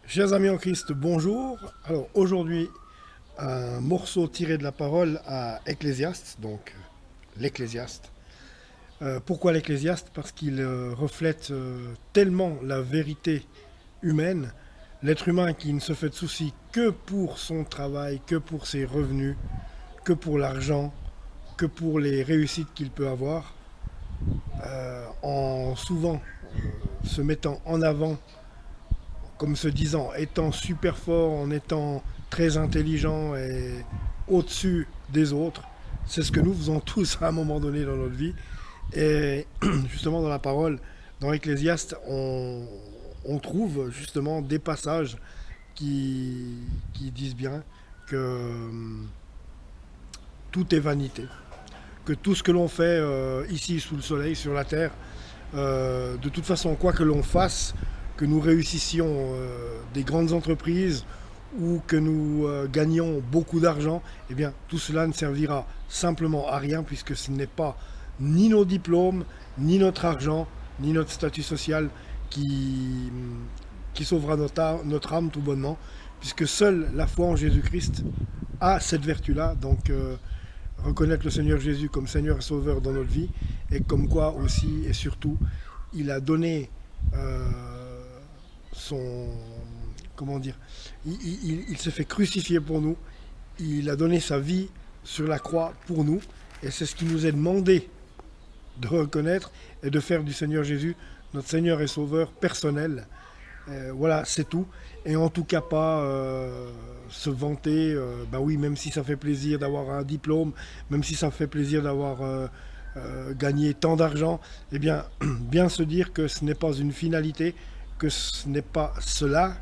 Chers amis en Christ, bonjour. Alors aujourd'hui, un morceau tiré de la parole à Ecclésiaste, donc l'Ecclésiaste. Pourquoi l'Ecclésiaste? Parce qu'il reflète tellement la vérité humaine, l'être humain qui ne se fait de soucis que pour son travail, que pour ses revenus, que pour l'argent, que pour les réussites qu'il peut avoir, en souvent se mettant en avant comme se disant, étant super fort, en étant très intelligent et au-dessus des autres. C'est ce que nous faisons tous à un moment donné dans notre vie. Et justement dans la parole, dans Ecclésiaste, on trouve justement des passages qui disent bien que tout est vanité, que tout ce que l'on fait ici sous le soleil, sur la terre, de toute façon, quoi que l'on fasse, que nous réussissions des grandes entreprises ou que nous gagnions beaucoup d'argent, eh bien tout cela ne servira simplement à rien puisque ce n'est pas ni nos diplômes, ni notre argent, ni notre statut social qui sauvera notre âme tout bonnement, puisque seule la foi en Jésus-Christ a cette vertu-là. Donc reconnaître le Seigneur Jésus comme Seigneur et Sauveur dans notre vie, et comme quoi aussi et surtout, il a donné son... Comment dire, il s'est fait crucifier pour nous, il a donné sa vie sur la croix pour nous, et c'est ce qui nous est demandé de reconnaître et de faire du Seigneur Jésus notre Seigneur et Sauveur personnel. Voilà, c'est tout. Et en tout cas pas se vanter, bah oui, même si ça fait plaisir d'avoir un diplôme, même si ça fait plaisir d'avoir gagné tant d'argent, eh bien, bien se dire que ce n'est pas une finalité, que ce n'est pas cela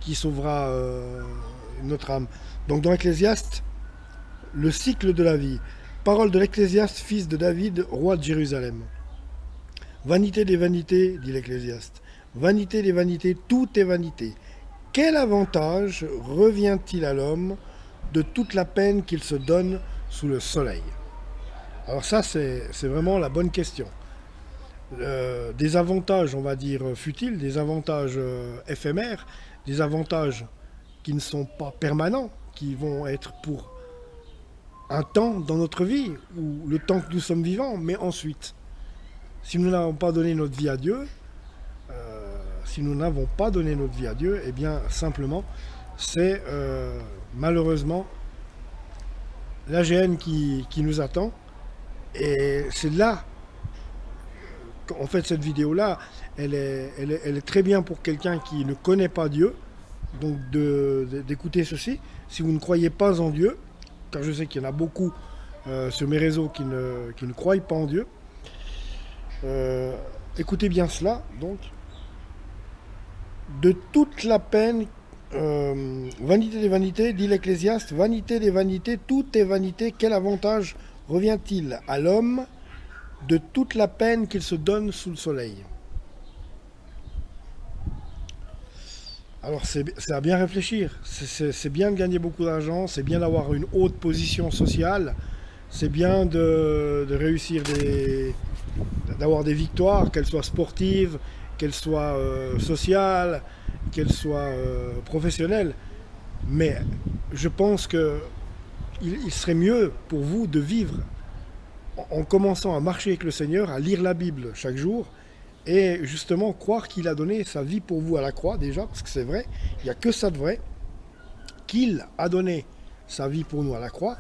qui sauvera notre âme. Donc dans Ecclésiaste, le cycle de la vie. Parole de l'Ecclésiaste, fils de David, roi de Jérusalem. Vanité des vanités, dit l'Ecclésiaste. Vanité des vanités, tout est vanité. Quel avantage revient-il à l'homme de toute la peine qu'il se donne sous le soleil? Alors ça, c'est vraiment la bonne question. Des avantages, on va dire, futiles, des avantages éphémères, des avantages qui ne sont pas permanents, qui vont être pour un temps dans notre vie, ou le temps que nous sommes vivants, mais ensuite, si nous n'avons pas donné notre vie à Dieu, si nous n'avons pas donné notre vie à Dieu, eh bien simplement, c'est malheureusement la GN qui nous attend. Et c'est là, en fait, cette vidéo-là, elle est très bien pour quelqu'un qui ne connaît pas Dieu, donc d'écouter ceci. Si vous ne croyez pas en Dieu, car je sais qu'il y en a beaucoup sur mes réseaux qui ne croient pas en Dieu, écoutez bien cela, donc. De toute la peine, vanité des vanités, dit l'Ecclésiaste, vanité des vanités, tout est vanité, quel avantage revient-il à l'homme de toute la peine qu'il se donne sous le soleil? Alors c'est à bien réfléchir, c'est bien de gagner beaucoup d'argent, c'est bien d'avoir une haute position sociale, c'est bien de réussir d'avoir des victoires, qu'elles soient sportives, qu'elles soient sociales, qu'elles soient professionnelles. Mais je pense qu'il serait mieux pour vous de vivre en commençant à marcher avec le Seigneur, à lire la Bible chaque jour, et justement croire qu'il a donné sa vie pour vous à la croix déjà, parce que c'est vrai, il n'y a que ça de vrai, qu'il a donné sa vie pour nous à la croix,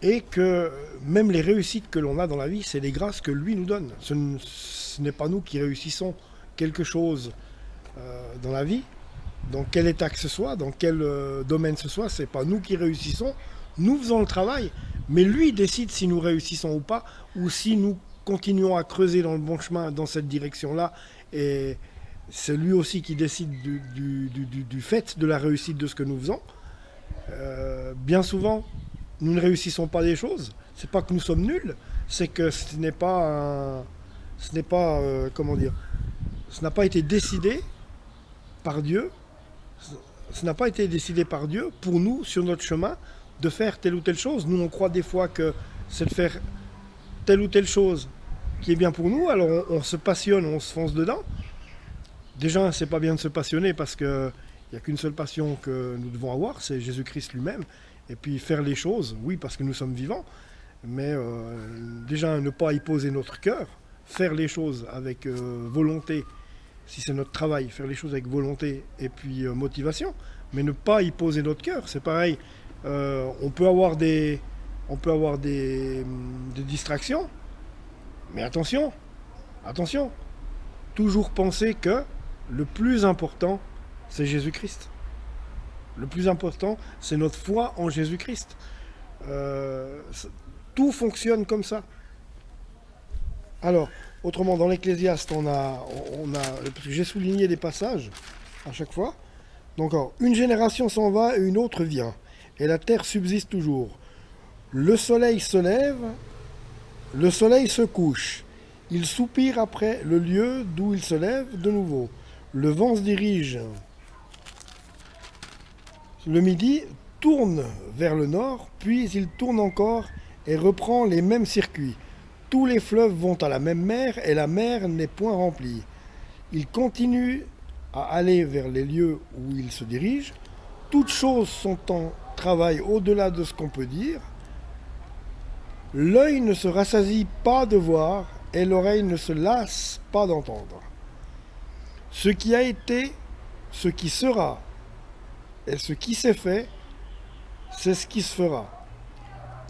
et que même les réussites que l'on a dans la vie, c'est des grâces que lui nous donne. Ce n'est pas nous qui réussissons quelque chose dans la vie, dans quel état que ce soit, dans quel domaine ce soit, c'est pas nous qui réussissons, nous faisons le travail, mais lui décide si nous réussissons ou pas, ou si nous continuons à creuser dans le bon chemin, dans cette direction-là, et c'est lui aussi qui décide du fait de la réussite de ce que nous faisons. Bien souvent, nous ne réussissons pas des choses, c'est pas que nous sommes nuls, c'est que ce n'est pas comment dire, ce n'a pas été décidé par Dieu, ce n'a pas été décidé par Dieu pour nous, sur notre chemin, de faire telle ou telle chose. Nous, on croit des fois que c'est de faire telle ou telle chose qui est bien pour nous, alors on se passionne, on se fonce dedans. Déjà, c'est pas bien de se passionner parce qu'il n'y a qu'une seule passion que nous devons avoir, c'est Jésus-Christ lui-même. Et puis faire les choses, oui, parce que nous sommes vivants, mais déjà ne pas y poser notre cœur, faire les choses avec volonté, si c'est notre travail, faire les choses avec volonté et puis motivation, mais ne pas y poser notre cœur. C'est pareil, on peut avoir des distractions, mais attention, attention, toujours penser que le plus important, c'est Jésus-Christ. Le plus important, c'est notre foi en Jésus-Christ. Tout fonctionne comme ça. Alors, autrement, dans l'Ecclésiaste, parce que j'ai souligné des passages à chaque fois. Donc, une génération s'en va et une autre vient, et la terre subsiste toujours. Le soleil se lève, le soleil se couche. Il soupire après le lieu d'où il se lève de nouveau. Le vent se dirige. Le midi tourne vers le nord, puis il tourne encore et reprend les mêmes circuits. Tous les fleuves vont à la même mer et la mer n'est point remplie. Il continue à aller vers les lieux où il se dirige. Toutes choses sont en travail au-delà de ce qu'on peut dire. L'œil ne se rassasie pas de voir et l'oreille ne se lasse pas d'entendre. Ce qui a été, ce qui sera et ce qui s'est fait, c'est ce qui se fera.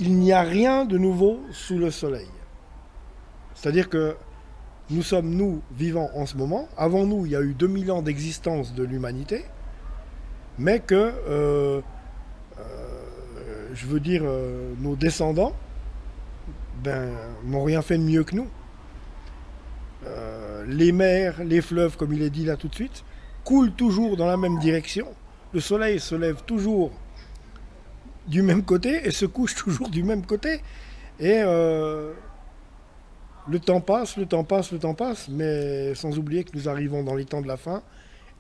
Il n'y a rien de nouveau sous le soleil. C'est-à-dire que nous sommes, nous, vivants en ce moment. Avant nous, il y a eu 2000 ans d'existence de l'humanité, mais que, je veux dire, nos descendants n'ont rien fait de mieux que nous. Les mers, les fleuves, comme il est dit là tout de suite, coulent toujours dans la même direction. Le soleil se lève toujours du même côté et se couche toujours du même côté. Et le temps passe, le temps passe, le temps passe, mais sans oublier que nous arrivons dans les temps de la fin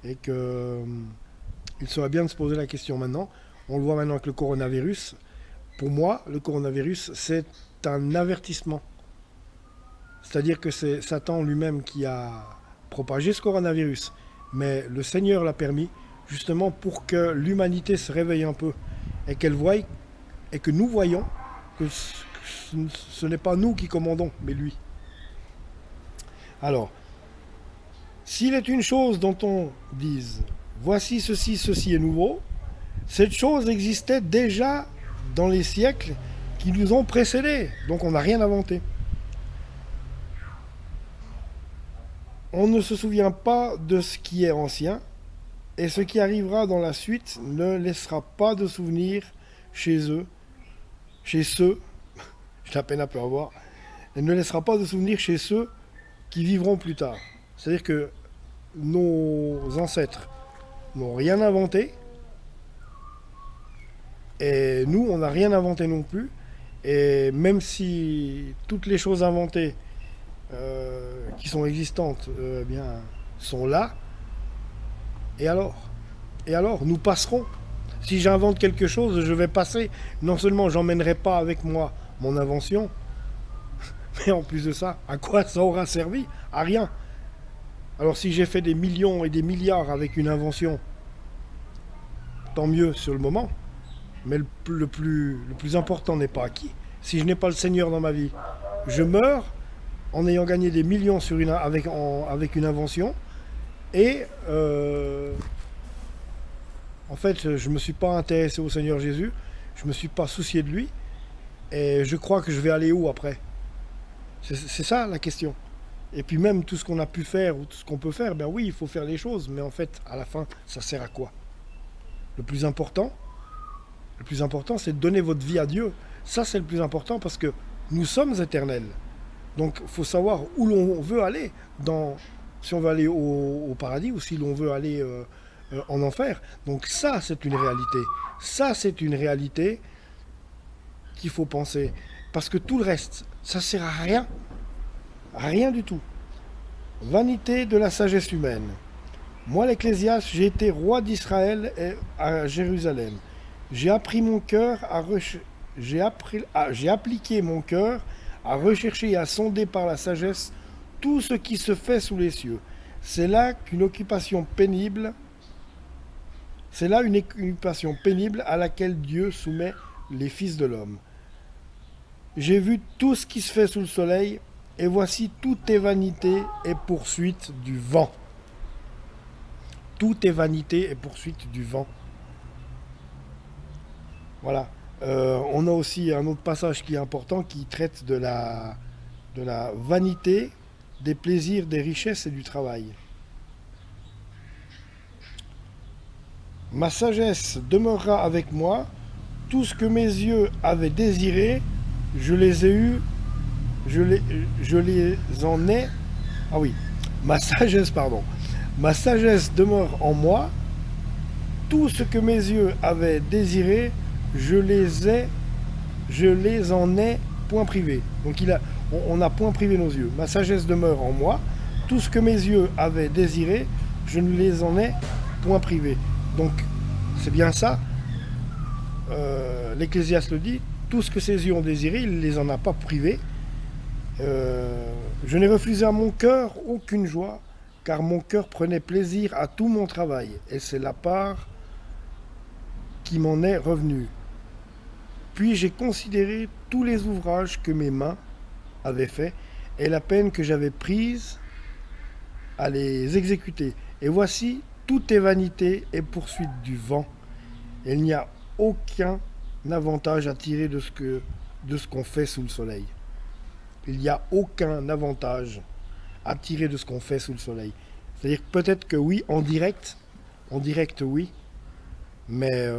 et qu'il serait bien de se poser la question maintenant. On le voit maintenant avec le coronavirus. Pour moi, le coronavirus, c'est un avertissement. C'est-à-dire que c'est Satan lui-même qui a propagé ce coronavirus. Mais le Seigneur l'a permis justement pour que l'humanité se réveille un peu et qu'elle voie et que nous voyons que ce n'est pas nous qui commandons, mais lui. Alors, s'il est une chose dont on dise « Voici ceci, ceci est nouveau », cette chose existait déjà dans les siècles qui nous ont précédés. Donc on n'a rien inventé. On ne se souvient pas de ce qui est ancien, et ce qui arrivera dans la suite ne laissera pas de souvenirs chez eux, chez ceux, j'ai la peine à peu à voir, et ne laissera pas de souvenirs chez ceux qui vivront plus tard. C'est-à-dire que nos ancêtres n'ont rien inventé, et nous, on n'a rien inventé non plus, et même si toutes les choses inventées qui sont existantes sont là, et alors, nous passerons. Si j'invente quelque chose, je vais passer. Non seulement j'emmènerai pas avec moi mon invention, mais en plus de ça, à quoi ça aura servi? À rien. Alors si j'ai fait des millions et des milliards avec une invention, tant mieux sur le moment, mais le plus important n'est pas acquis. Si je n'ai pas le Seigneur dans ma vie, je meurs en ayant gagné des millions avec une invention, et en fait, je ne me suis pas intéressé au Seigneur Jésus, je ne me suis pas soucié de lui, et je crois que je vais aller où après? C'est ça la question. Et puis même tout ce qu'on a pu faire, ou tout ce qu'on peut faire, ben oui, il faut faire les choses, mais en fait, à la fin, ça sert à quoi? Le plus important, c'est de donner votre vie à Dieu. Ça, c'est le plus important, parce que nous sommes éternels. Donc, il faut savoir où l'on veut aller, si on veut aller au paradis ou si l'on veut aller en enfer. Donc ça, c'est une réalité. Ça, c'est une réalité qu'il faut penser. Parce que tout le reste, ça ne sert à rien. Rien du tout. Vanité de la sagesse humaine. Moi, l'Ecclésiaste, j'ai été roi d'Israël et à Jérusalem. J'ai appliqué mon cœur à rechercher et à sonder par la sagesse tout ce qui se fait sous les cieux. C'est là qu'une occupation pénible, c'est là une occupation pénible à laquelle Dieu soumet les fils de l'homme. J'ai vu tout ce qui se fait sous le soleil, et voici tout est vanité et poursuite du vent. Tout est vanité et poursuite du vent. Voilà. On a aussi un autre passage qui est important qui traite de la vanité, des plaisirs, des richesses et du travail. Ma sagesse demeurera avec moi, tout ce que mes yeux avaient désiré, je les ai eus, je les en ai. Ah oui, ma sagesse, pardon. Ma sagesse demeure en moi, tout ce que mes yeux avaient désiré, je les en ai point privé. Donc on a point privé nos yeux. Ma sagesse demeure en moi, tout ce que mes yeux avaient désiré, je ne les en ai point privé. Donc c'est bien ça. L'Ecclésiaste le dit, tout ce que ses yeux ont désiré, il ne les en a pas privés. Je n'ai refusé à mon cœur aucune joie, car mon cœur prenait plaisir à tout mon travail, et c'est la part qui m'en est revenue. Puis j'ai considéré tous les ouvrages que mes mains avaient faits, et la peine que j'avais prise à les exécuter. Et voici, tout est vanité et poursuite du vent. Et il n'y a aucun avantage à tirer de ce qu'on fait sous le soleil. Il n'y a aucun avantage à tirer de ce qu'on fait sous le soleil. C'est-à-dire que peut-être que oui, en direct oui, mais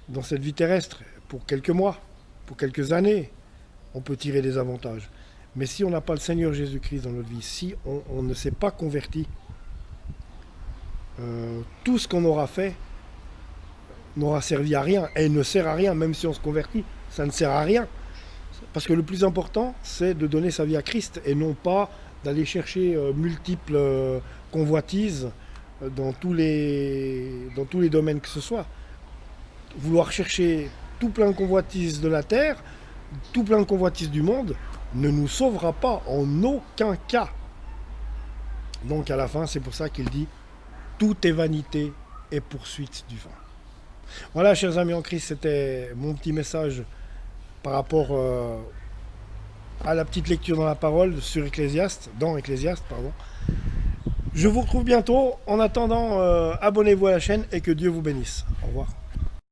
dans cette vie terrestre, pour quelques mois, pour quelques années, on peut tirer des avantages. Mais si on n'a pas le Seigneur Jésus-Christ dans notre vie, si on ne s'est pas converti, tout ce qu'on aura fait n'aura servi à rien, et ne sert à rien, même si on se convertit, ça ne sert à rien. Parce que le plus important, c'est de donner sa vie à Christ, et non pas d'aller chercher multiples convoitises dans tous les domaines que ce soit. Vouloir chercher tout plein de convoitises de la terre, tout plein de convoitises du monde, ne nous sauvera pas en aucun cas. Donc à la fin, c'est pour ça qu'il dit « Tout est vanité et poursuite du vent ». Voilà, chers amis en Christ, c'était mon petit message par rapport à la petite lecture dans la parole sur Ecclésiaste, dans Ecclésiaste, pardon. Je vous retrouve bientôt. En attendant, abonnez-vous à la chaîne et que Dieu vous bénisse. Au revoir.